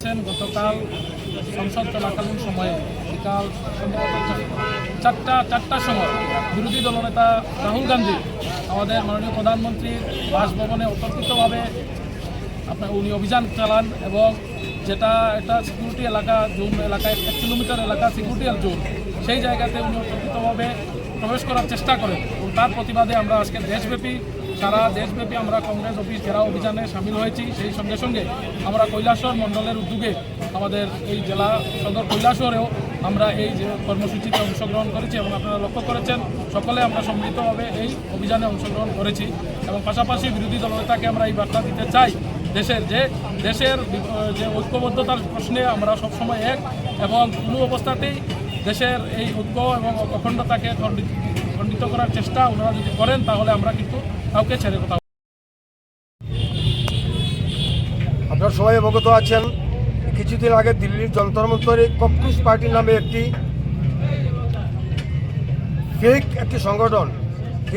আছেন, গতকাল সংসদ চলাকালীন সময়ে বিকাল চারটার সময় বিরোধী দলনেতা রাহুল গান্ধী আমাদের মাননীয় প্রধানমন্ত্রীর বাসভবনে অতর্কিতভাবে উনি অভিযান চালান এবং যেটা একটা সিকিউরিটি এলাকা জোন এলাকায় 1 কিলোমিটার এলাকা সিকিউরিটি জোন, সেই জায়গাতে উনি অতর্কিতভাবে প্রবেশ করার চেষ্টা করেন এবং তার প্রতিবাদে আমরা আজকে সারা দেশব্যাপী আমরা কংগ্রেস অফিস ঘেরাও অভিযানে সামিল হয়েছি। সেই সঙ্গে সঙ্গে আমরা কৈলাসহর মণ্ডলের উদ্যোগে আমাদের এই জেলা সদর কৈলাসহরেও আমরা এই যে কর্মসূচিতে অংশগ্রহণ করেছি এবং আপনারা লক্ষ্য করেছেন সকলে আমরা সম্মিলিতভাবে এই অভিযানে অংশগ্রহণ করেছি এবং পাশাপাশি বিরোধী দলনেতাকে আমরা এই বার্তা দিতে চাই দেশের যে ঐক্যবদ্ধতার প্রশ্নে আমরা সবসময় এক এবং কোনো অবস্থাতেই দেশের এই ঐক্য এবং অখণ্ডতাকে খণ্ডিত করার চেষ্টা ওনারা যদি করেন তাহলে আমরা কিন্তু কাউকে ছেড়ে কথা। আপনারা সবাই অবগত আছেন, কিছুদিন আগে দিল্লির যন্তর মন্তরে কমিউনিস্ট পার্টি নামে একটি ফেক একটি সংগঠন,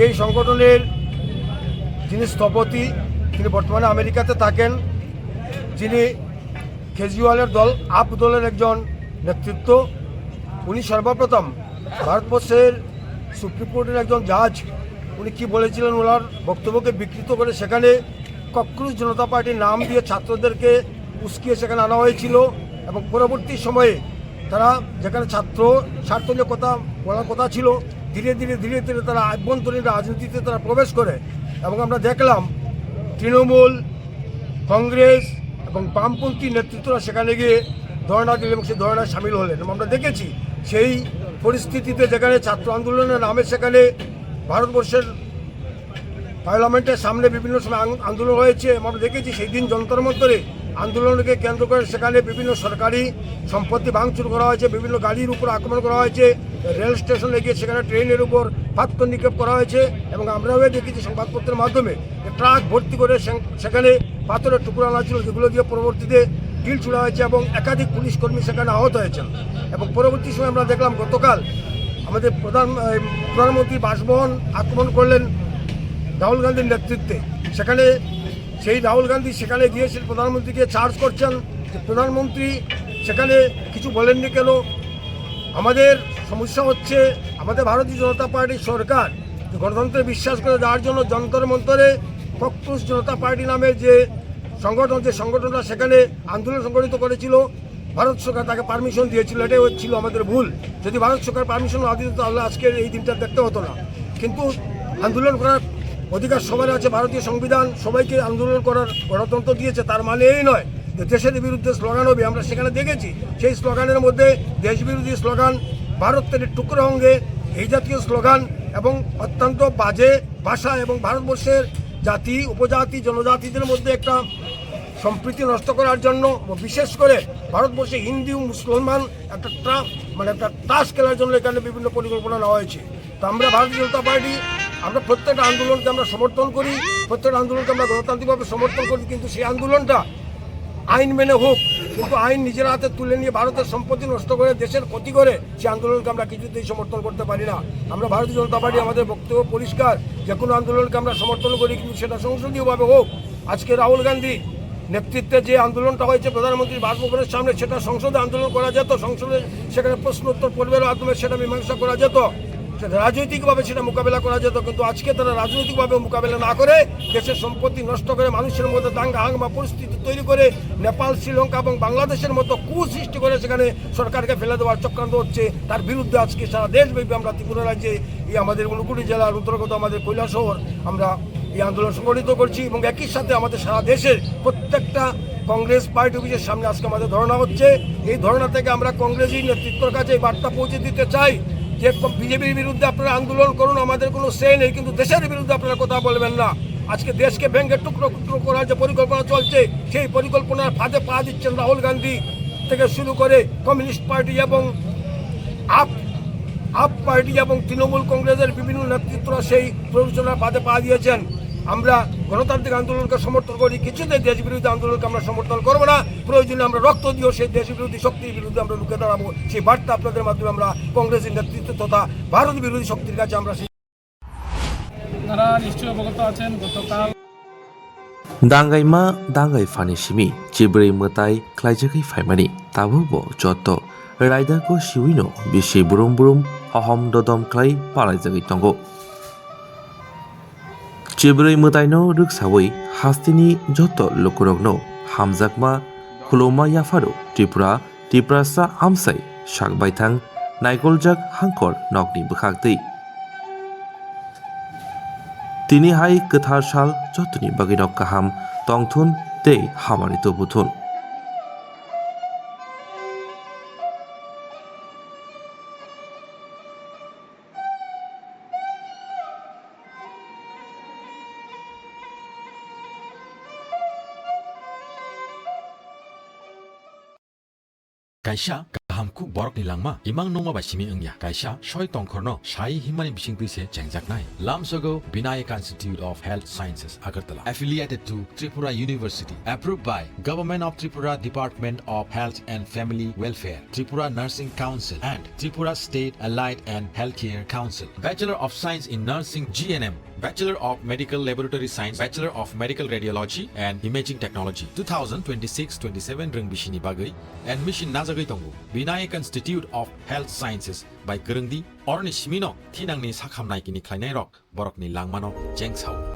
এই সংগঠনের যিনি স্থপতি তিনি বর্তমানে আমেরিকাতে থাকেন, যিনি কেজরিওয়ালের দল আপ দলের একজন নেতৃত্ব, উনি সর্বপ্রথম ভারতবর্ষের সুপ্রিম কোর্টের একজন জাজ, উনি কি বলেছিলেন ওনার বক্তব্যকে বিকৃত করে সেখানে ককরোচ জনতা পার্টির নাম দিয়ে ছাত্রদেরকে উস্কিয়ে সেখানে আনা হয়েছিল এবং পরবর্তী সময়ে তারা যেখানে স্বার্থ নিয়ে কথা বলার কথা ছিল ধীরে ধীরে তারা আভ্যন্তরীণ রাজনীতিতে তারা প্রবেশ করে এবং আমরা দেখলাম তৃণমূল, কংগ্রেস এবং বামপন্থী নেতৃত্বরা সেখানে গিয়ে ধর্ণা দিলেন এবং সেই ধর্ণায় সামিল হলেন এবং আমরা দেখেছি সেই পরিস্থিতিতে যেখানে ছাত্র আন্দোলনের নামে সেখানে ভারতবর্ষের পার্লামেন্টের সামনে বিভিন্ন সময় আন্দোলন হয়েছে এবং আমরা দেখেছি সেই দিন যন্তর মন্তরে আন্দোলনকে কেন্দ্র করে সেখানে বিভিন্ন সরকারি সম্পত্তি ভাঙচুর করা হয়েছে, বিভিন্ন গাড়ির উপর আক্রমণ করা হয়েছে, রেল স্টেশনে গিয়ে সেখানে ট্রেনের উপর পাথর নিক্ষেপ করা হয়েছে এবং আমরাও দেখেছি সংবাদপত্রের মাধ্যমে ট্রাক ভর্তি করে সেখানে পাথরের টুকরো আনা ছিল, যেগুলো দিয়ে পরবর্তীতে ঢিল ছুড়া হয়েছে এবং একাধিক পুলিশ কর্মী সেখানে আহত হয়েছেন। এবং পরবর্তী সময় আমরা দেখলাম গতকাল আমাদের প্রধানমন্ত্রী বাসভবন আক্রমণ করলেন রাহুল গান্ধীর নেতৃত্বে। সেখানে সেই রাহুল গান্ধী সেখানে গিয়েছিলেন, প্রধানমন্ত্রীকে চার্জ করছেন যে প্রধানমন্ত্রী সেখানে কিছু বলেননি কেন। আমাদের সমস্যা হচ্ছে আমাদের ভারতীয় জনতা পার্টির সরকার গণতন্ত্রে বিশ্বাস করে যাওয়ার জন্য যন্তর মন্তরে ককরোচ জনতা পার্টি নামের যে সংগঠনটা সেখানে আন্দোলন সংগঠিত করেছিল, ভারত সরকার তাকে পারমিশন দিয়েছিল, এটাই হচ্ছিল আমাদের ভুল। যদি ভারত সরকার পারমিশন না দিত তাহলে আজকের এই দিনটা দেখতে হতো না। কিন্তু আন্দোলন করার অধিকার সবার আছে, ভারতীয় সংবিধান সবাইকে আন্দোলন করার গণতন্ত্র দিয়েছে, তার মানে এই নয় যে দেশের বিরুদ্ধে স্লোগান হবে। আমরা সেখানে দেখেছি সেই স্লোগানের মধ্যে দেশবিরোধী স্লোগান, ভারতের টুকরো অঙ্গে এই জাতীয় স্লোগান এবং অত্যন্ত বাজে ভাষা এবং ভারতবর্ষের জাতি উপজাতি জনজাতিদের মধ্যে একটা সম্প্রীতি নষ্ট করার জন্য, বিশেষ করে ভারতবর্ষে হিন্দু মুসলমান একটা তাস খেলার জন্য এখানে বিভিন্ন পরিকল্পনা নেওয়া হয়েছে। তো আমরা ভারতীয় জনতা পার্টি আমরা প্রত্যেকটা আন্দোলনকে আমরা সমর্থন করি, প্রত্যেকটা আন্দোলনকে আমরা গণতান্ত্রিকভাবে সমর্থন করি, কিন্তু সেই আন্দোলনটা আইন মেনে হোক। কিন্তু আইন নিজের হাতে তুলে নিয়ে ভারতের সম্পত্তি নষ্ট করে দেশের ক্ষতি করে সেই আন্দোলনকে আমরা কিছুতেই সমর্থন করতে পারি না। আমরা ভারতীয় জনতা পার্টি আমাদের বক্তব্য পরিষ্কার, যে কোনো আন্দোলনকে আমরা সমর্থন করি, কিন্তু সেটা সংসদীয়ভাবে হোক। আজকে রাহুল গান্ধী নেতৃত্বে যে আন্দোলনটা হয়েছে প্রধানমন্ত্রীর বাসভবনের সামনে, সেটা সংসদে আন্দোলন করা যেত, সংসদে সেখানে প্রশ্নোত্তর পর্বের মাধ্যমে সেটা মীমাংসা করা যেত, রাজনৈতিকভাবে সেটা মোকাবেলা করা যেত। কিন্তু আজকে তারা রাজনৈতিকভাবে মোকাবেলা না করে দেশের সম্পত্তি নষ্ট করে মানুষের মধ্যে দাঙ্গা হাঙ্গামা পরিস্থিতি তৈরি করে নেপাল, শ্রীলঙ্কা এবং বাংলাদেশের মতো কুসৃষ্টি করে সেখানে সরকারকে ফেলে দেওয়ার চক্রান্ত হচ্ছে। তার বিরুদ্ধে আজকে সারা দেশব্যাপী আমরা ত্রিপুরা রাজ্যে এই আমাদের ঊনকোটি জেলার অন্তর্গত আমাদের কৈলাসহর আমরা এই আন্দোলন সংগঠিত করছি এবং একই সাথে আমাদের সারা দেশের প্রত্যেকটা কংগ্রেস পার্টি অফিসের সামনে আজকে আমাদের ধর্ণা হচ্ছে। এই ধর্ণা থেকে আমরা কংগ্রেসী নেতৃত্বের কাছে এই বার্তা পৌঁছে দিতে চাই যে বিজেপির বিরুদ্ধে আপনারা আন্দোলন করুন, আমাদের কোনো সে নেই, কিন্তু দেশের বিরুদ্ধে আপনারা কথা বলবেন না। আজকে দেশকে ভেঙে টুকরো টুকরো করার যে পরিকল্পনা চলছে, সেই পরিকল্পনার ফাঁদে পা দিচ্ছেন রাহুল গান্ধী থেকে শুরু করে কমিউনিস্ট পার্টি এবং আপ পার্টি এবং তৃণমূল কংগ্রেসের বিভিন্ন নেতৃত্বরা সেই প্ররোচনার ফাঁদে পা দিয়েছেন। আমরা গণতান্ত্রিক আন্দোলনকে সমর্থন করি, কিছুতেই দেশ বিরোধী আন্দোলনকে আমরা সমর্থন করবো না। প্রয়োজনে আমরা রক্ত দিয়েও সেই দেশ বিরোধী শক্তির বিরুদ্ধে আমরা রুখে দাঁড়াবো। সেই বার্তা আপনাদের মাধ্যমে আমরা কংগ্রেসের নেতৃত্ব তথা ভারত বিরোধী শক্তির কাছে আমরা আপনারা নিশ্চয়ই অবগত আছেন, গতকাল दांगाइमा दांगाइ फानि सिमि चिब्रै मोताइ ख्लाइजाखै फाइमानि ताबुबो जत रायदाखौ सिविनो बिसि बुरुम बुरुम हहम ददम ख्लाइ पालाइजागै तंगो चिब्रै मोताइनो रुकसावै हास्तिनि जत लुकुरगनो हामजाकमा खुलमा याफारो त्रिपुरा आमसाइ शाकबाइथां नाइगलजाक हांकर नगनि बुखागदै तिनी हाय गोथार साल जतनि बागिनक काहाम तंथुन ते हामानि तो बुथुन Kaisa kahamku borok ni langma imang nongma ba simi engya kaisa soi tongkhorno sai himani bising tuise chengjaknai lamsogo Vinayaka Institute of Health Sciences Agartala affiliated to Tripura University approved by Government of Tripura Department of Health and Family Welfare Tripura Nursing Council and Tripura State Allied and Healthcare Council Bachelor of Science in Nursing GNM Bachelor of Medical Laboratory Science Bachelor of Medical Radiology and Imaging Technology 2026-27 reng bisini bagai admission najagai tongo Vinayaka Institute of Health Sciences by Gerengdi Orni Simino Tinangni Sakhamnai kini khlainai rok borokni langmano jengsau